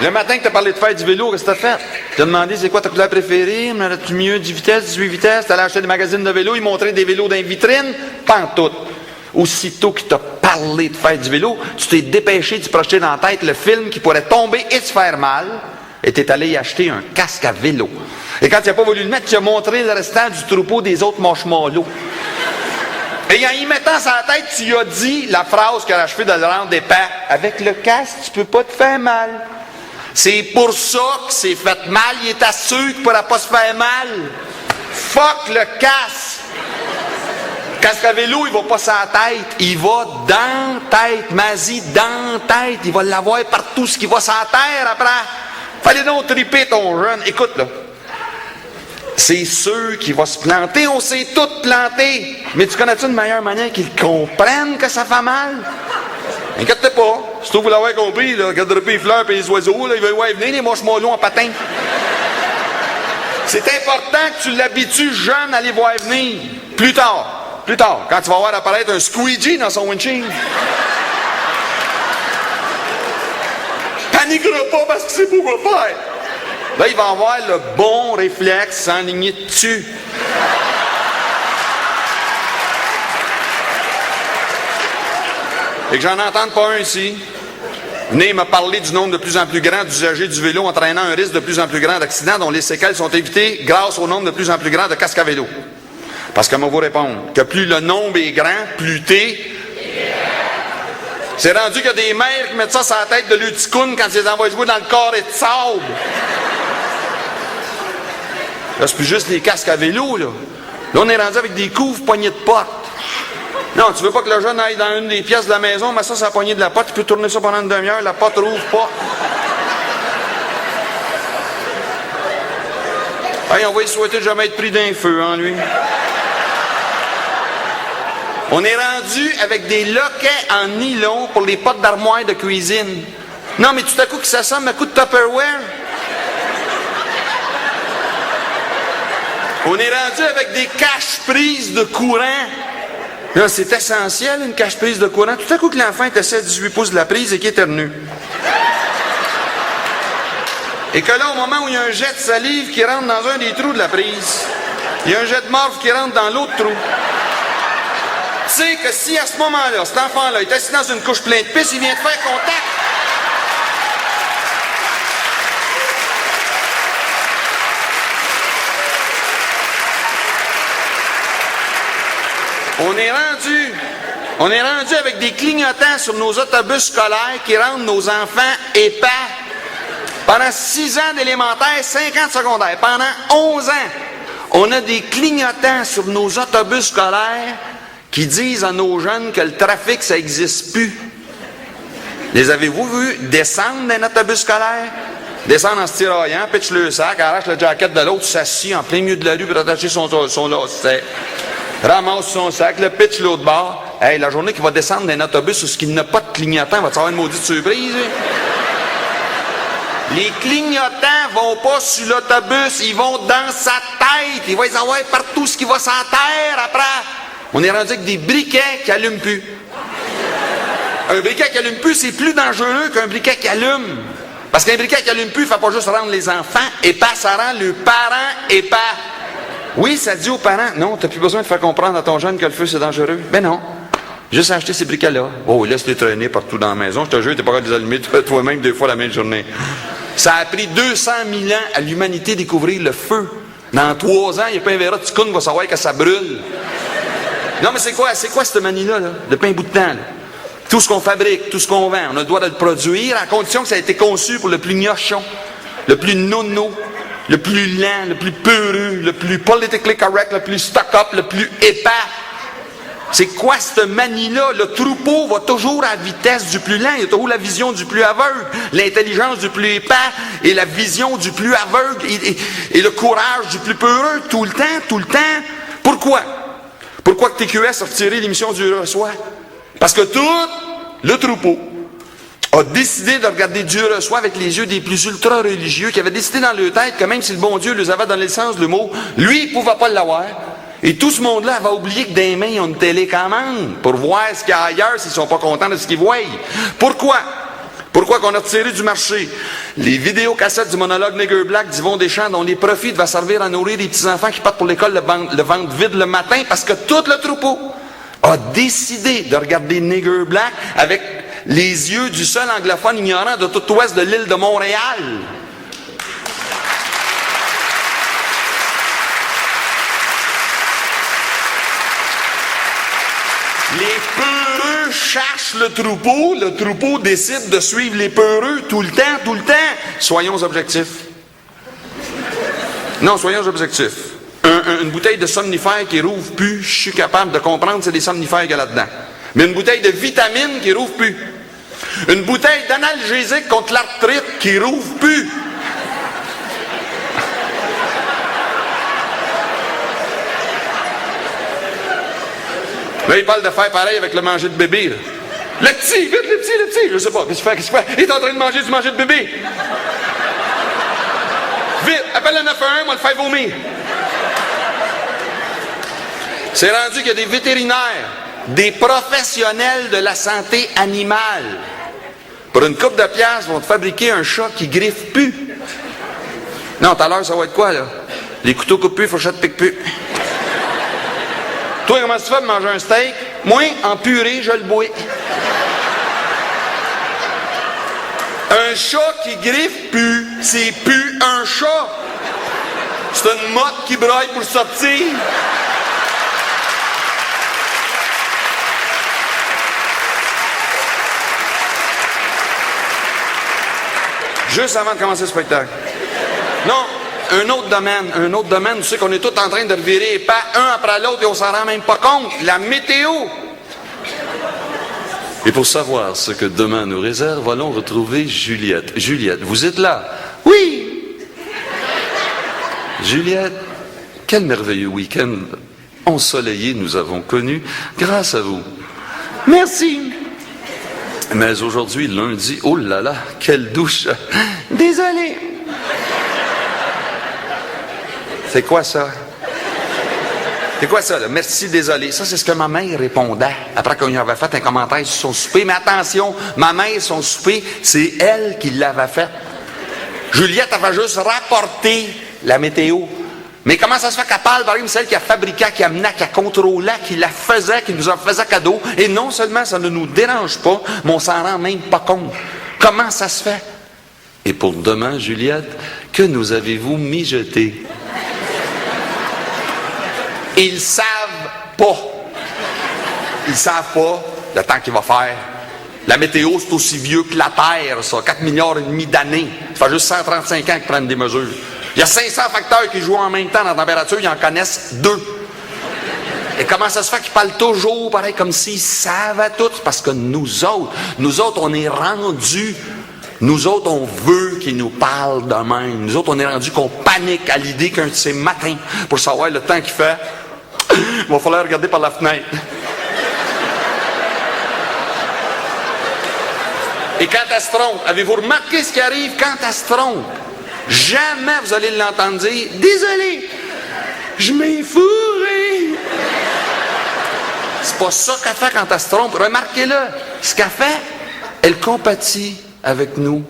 Le matin que tu as parlé de faire du vélo, qu'est-ce que tu as fait? Tu as demandé c'est quoi ta couleur préférée? As-tu mieux 10 vitesses, 18 vitesses? Tu allé acheter des magazines de vélo, ils montraient des vélos dans les vitrines? Pantoute. Aussitôt qu'il t'a parlé de faire du vélo, tu t'es dépêché de te projeter dans la tête le film qui pourrait tomber et te faire mal, et tu es allé y acheter un casque à vélo. Et quand tu n'as pas voulu le mettre, tu as montré le restant du troupeau des autres marshmallows. Et en y mettant sa tête, tu lui as dit la phrase qui a achevé de le rendre épais. Avec le casque, tu peux pas te faire mal. C'est pour ça que c'est fait mal. Il est assuré qu'il ne pourra pas se faire mal. Fuck le casque. Casque à vélo, il va pas sur la tête. Il va dans la tête. Mazie, dans la tête. Il va l'avoir partout ce qui va sur la terre après. Fallait donc triper ton jeune. Écoute, là. C'est sûr qu'il va se planter. On s'est tous plantés. Mais tu connais-tu une meilleure manière qu'ils comprennent que ça fait mal? Inquiète-toi pas. Si tu vous l'avoir compris, là, regarde les fleurs et les oiseaux, là, ils veulent venir les marshmallows en patin. C'est important que tu l'habitues jeune à les voir venir. Plus tard, quand tu vas voir apparaître un squeegee dans son windshield. Paniquera pas parce que c'est pour quoi faire. Là, il va avoir le bon réflexe s'enligner dessus. Et que j'en entende pas un ici. Venez me parler du nombre de plus en plus grand d'usagers du vélo entraînant un risque de plus en plus grand d'accidents dont les séquelles sont évitées grâce au nombre de plus en plus grand de casques à vélo. Parce que moi vous répondre que plus le nombre est grand, plus t'es. C'est rendu qu'il y a des mères qui mettent ça sur la tête de l'uticoune quand ils les envoient jouer dans le corps et de sable. Là, c'est plus juste les casques à vélo, là. Là, on est rendu avec des couvres poignées de porte. Non, tu veux pas que le jeune aille dans une des pièces de la maison, mais ça, c'est la poignée de la porte, tu peux tourner ça pendant une demi-heure, la porte rouvre pas. Hey, on va lui souhaiter de jamais être pris d'un feu, hein, lui. On est rendu avec des loquets en nylon pour les potes d'armoire de cuisine. Non, mais tout à coup, que ça semble un coup de Tupperware. On est rendu avec des caches-prises de courant. Là, c'est essentiel, une cache-prise de courant. Tout à coup que l'enfant est assis à 18 pouces de la prise et qu'il éternue. Et que là, au moment où il y a un jet de salive qui rentre dans un des trous de la prise, il y a un jet de morve qui rentre dans l'autre trou. Tu sais que si à ce moment-là, cet enfant-là est assis dans une couche pleine de pisse, il vient de faire contact. On est rendu avec des clignotants sur nos autobus scolaires qui rendent nos enfants épais. Pendant 6 ans d'élémentaire, 5 ans de secondaire, pendant 11 ans, on a des clignotants sur nos autobus scolaires qui disent à nos jeunes que le trafic, ça n'existe plus. Les avez-vous vus descendre d'un autobus scolaire? Descendre en se tiraillant, pitch le sac, arrache le jacket de l'autre, s'assit en plein milieu de la rue pour attacher son lacet. Ramasse son sac, le pitch l'autre bord. Hey, la journée qu'il va descendre d'un autobus où il n'a pas de clignotant, va-tu avoir une maudite surprise? Hein? Les clignotants vont pas sur l'autobus, ils vont dans sa tête. Il va y avoir partout ce qui va sur la terre après. On est rendu avec des briquets qui allument plus. Un briquet qui allume plus, c'est plus dangereux qu'un briquet qui allume. Parce qu'un briquet qui allume plus, il ne fait pas juste rendre les enfants épais, ça rend le parent épais. Oui, ça dit aux parents, non, tu n'as plus besoin de faire comprendre à ton jeune que le feu, c'est dangereux. Ben non. Juste acheter ces briquets-là. Oh, laisse-les traîner partout dans la maison. Je te jure, tu n'es pas capable de les allumer toi-même 2 fois la même journée. Ça a pris 200 000 ans à l'humanité découvrir le feu. Dans 3 ans, il n'y a pas un verre de ticoune qui va savoir que ça brûle. Non, mais c'est quoi cette manie-là, là, depuis un bout de temps? Là? Tout ce qu'on fabrique, tout ce qu'on vend, on a le droit de le produire à condition que ça a été conçu pour le plus gnochon, le plus nono, le plus lent, le plus peureux, le plus politically correct, le plus stock-up, le plus épais. C'est quoi cette manie-là? Le troupeau va toujours à la vitesse du plus lent. Il y a toujours la vision du plus aveugle, l'intelligence du plus épais et la vision du plus aveugle et le courage du plus peureux tout le temps. Pourquoi? Pourquoi que TQS a retiré l'émission du Reçoit? Parce que tout le troupeau a décidé de regarder Dieu reçoit avec les yeux des plus ultra-religieux qui avaient décidé dans leur tête que même si le bon Dieu les avait donné le sens du mot, lui, il ne pouvait pas l'avoir. Et tout ce monde-là va oublier que dans les mains, ils ont une télécommande pour voir ce qu'il y a ailleurs s'ils ne sont pas contents de ce qu'ils voient. Pourquoi? Pourquoi qu'on a retiré du marché les vidéocassettes du monologue Nigger Black d'Yvon Deschamps, dont les profits devaient servir à nourrir les petits-enfants qui partent pour l'école le ventre vide le matin, parce que tout le troupeau a décidé de regarder Nigger Black avec les yeux du seul anglophone ignorant de tout ouest de l'île de Montréal. Les peureux cherchent le troupeau décide de suivre les peureux tout le temps. Soyons objectifs. Non, soyons objectifs. Une bouteille de somnifère qui rouvre plus, je suis capable de comprendre c'est des somnifères qu'il y a là-dedans. Mais une bouteille de vitamines qui rouvre plus. Une bouteille d'analgésique contre l'arthrite qui rouvre plus. Là, il parle de faire pareil avec le manger de bébé. Là. Le petit, vite, le petit, je sais pas, qu'est-ce qu'il fait? Il est en train de manger du manger de bébé. Vite, appelle le 911, moi le faire vomir. C'est rendu qu'il y a des vétérinaires, des professionnels de la santé animale. Pour une coupe de piastres, vont te fabriquer un chat qui griffe plus. Non, tout à l'heure, ça va être quoi, là? Les couteaux coupent plus, fourchettes piquent plus. Toi, comment tu fais de manger un steak? Moi, en purée, je le bois. Un chat qui griffe plus, c'est plus un chat. C'est une motte qui braille pour sortir. Juste avant de commencer le spectacle. Non. Un autre domaine, tu sais qu'on est tous en train de revirer les pas un après l'autre et on s'en rend même pas compte. La météo. Et pour savoir ce que demain nous réserve, allons retrouver Juliette. Juliette, vous êtes là? Oui! Juliette, quel merveilleux week-end ensoleillé nous avons connu grâce à vous. Merci! Mais aujourd'hui, lundi, oh là là, quelle douche! Désolé! C'est quoi ça? C'est quoi ça, là? Merci, désolé. Ça, c'est ce que ma mère répondait après qu'on lui avait fait un commentaire sur son souper. Mais attention, ma mère, son souper, c'est elle qui l'avait fait. Juliette avait juste rapporté la météo. Mais comment ça se fait qu'elle parle, par exemple, celle qui a fabriqué, qui amenait, qui a contrôlé, qui la faisait, qui nous en faisait cadeau. Et non seulement ça ne nous dérange pas, mais on s'en rend même pas compte. Comment ça se fait? Et pour demain, Juliette, que nous avez-vous mijoté? Ils savent pas. Ils savent pas le temps qu'il va faire. La météo, c'est aussi vieux que la Terre, ça. 4 milliards et demi d'années. Ça fait juste 135 ans qu'ils prennent des mesures. Il y a 500 facteurs qui jouent en même temps dans la température, ils en connaissent 2. Et comment ça se fait qu'ils parlent toujours pareil, comme s'ils savaient tout? Parce que nous autres, on est rendus. Nous autres, on veut qu'ils nous parlent de même. Nous autres, on est rendus qu'on panique à l'idée qu'un de ces matins, pour savoir le temps qu'il fait, il va falloir regarder par la fenêtre. Et quand elle se trompe, avez-vous remarqué ce qui arrive quand elle se trompe? Jamais vous allez l'entendre dire « Désolé, je m'ai fourré. » C'est pas ça qu'elle fait quand elle se trompe. Remarquez-le. Ce qu'elle fait, elle compatit avec nous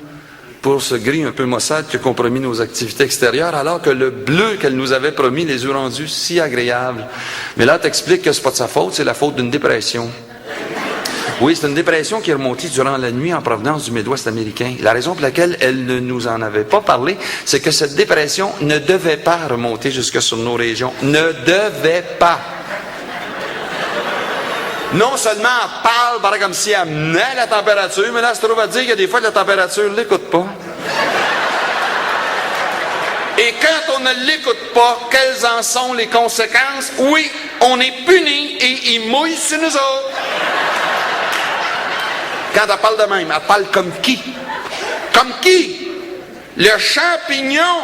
pour ce gris un peu maussade qui a compromis nos activités extérieures, alors que le bleu qu'elle nous avait promis les a rendus si agréables. Mais là, t'expliques que c'est pas de sa faute, c'est la faute d'une dépression. Oui, c'est une dépression qui est remontée durant la nuit en provenance du Midwest américain. La raison pour laquelle elle ne nous en avait pas parlé, c'est que cette dépression ne devait pas remonter jusque sur nos régions. Ne devait pas. Non seulement elle parle, pareil comme si elle menait la température, mais là, elle se trouve à dire que des fois, la température ne l'écoute pas. Et quand on ne l'écoute pas, quelles en sont les conséquences? Oui, on est puni et il mouille sur nous autres. Quand elle parle de même, elle parle comme qui? Comme qui? Le champignon